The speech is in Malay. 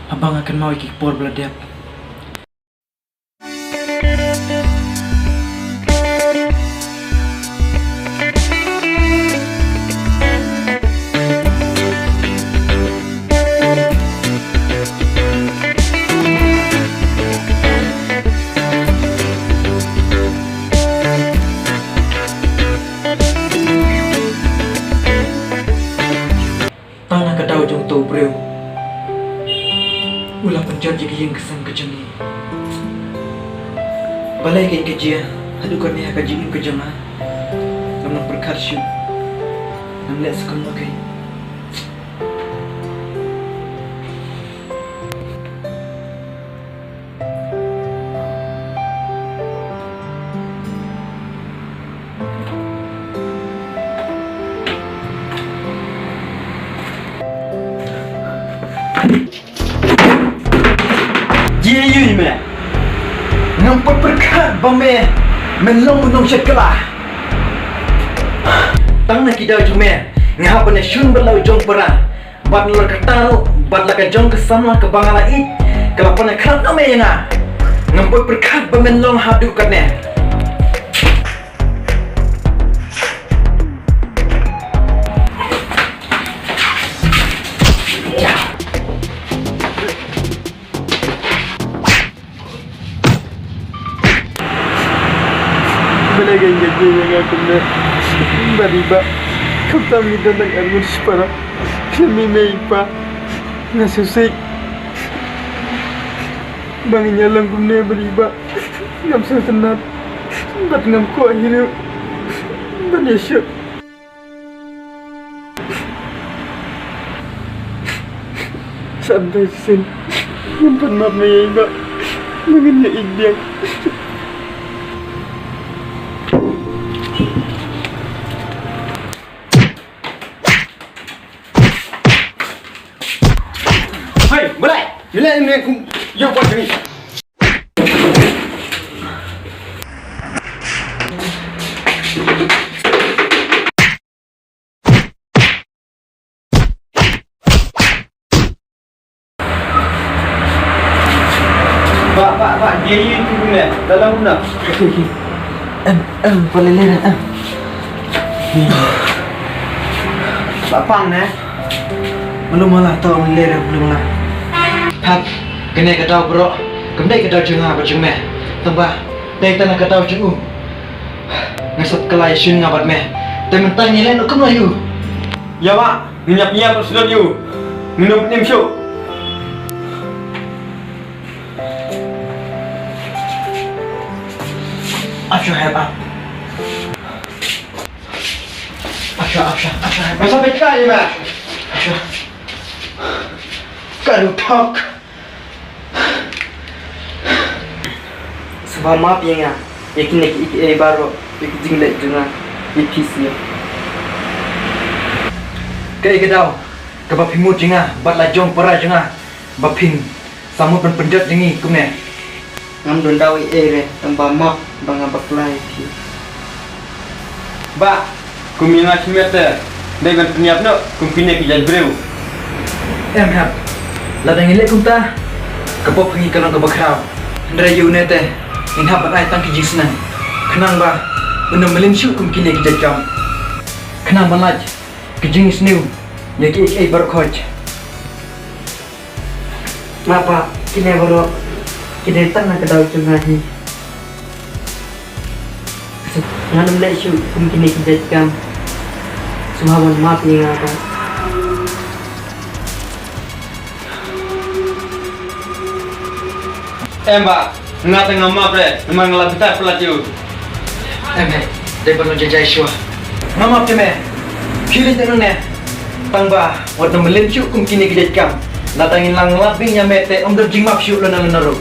Abang akan mau ikipor beladap. Tanah kedau jong tu breu. Ulah penjat jika yang kesang kejam ni. Balai kay kerja, hadukan ni akan jingin kejam ha. Namun perkar syuk, namun lihat sekal makai. Dia yui me, nampak perkat bame, melong menong sekelah. Tang nak kita cuma, ngah pernah shun berlau jong perang, bat luar ketaru, bat laka jong kesamla ke bangala it, kalau pernah kerap nama yana, nampak perkat bame melong hadu katnya. Balagay nga nga ako na bariba kami dalang armus para namimay pa nasusik bangin niya lang kung na bariba ngam sa tanat ba't ngam ko ahirap banesyo sabay sin yung panmap na iba bangin niya ibyang. Hai, balai! Bila ini aku yang buat ni? Pak, dia itu guna dalam guna. Boleh lera. Pak Pang ne? Belum malah tahu lera belum malah. Pat, kena kedau bro, kemdai kedau jengah berjengmeh. Tambah, dai tanah kedau jengu. Ngasat kelai syun ngabat meh. Tapi mentang ni lain ukum layu. Ya Pak, nyap sudah you. Minum nim syuk. Afsha have up. Afsha. Masa peka ni mah. Afsha. Karu talk. Sebab maaf yang ya. Yakin nak baru ikut jinglet juga. PC. Kaya kedau. Kebab himut jengah, bat lajong para jengah. Bapin samut penpenjat jengi kumne. Ngam don dawi ere tambah map bang abak lai ti Ba, kumina chimete. Dengan penyiap no, kumpine kijal breu. Hap. Ladang ilek kumta. Kebab pengi kalong kebakrau. Ndra yu nete. Inhap bat ai tang kijing senang. Kenang ba. Unam melim syuk kumkine kijal jam. Kenang balaj. Kijing sniu. Yaki ik berkoj. mapa kini baru kita tanah kedau cungahi nganam lai syu kumkini kita jam suhawan maaf yang apa Mbak, ngata ngama bre, memang ngelapitan pelatih. Dia perlu jajai syua. Ngama ceme. Kiri tenung ne. Tangba, wat melim syuk kumkini kita jam. Natangin lang labing nya mete om derjing map syuk lana lana ro.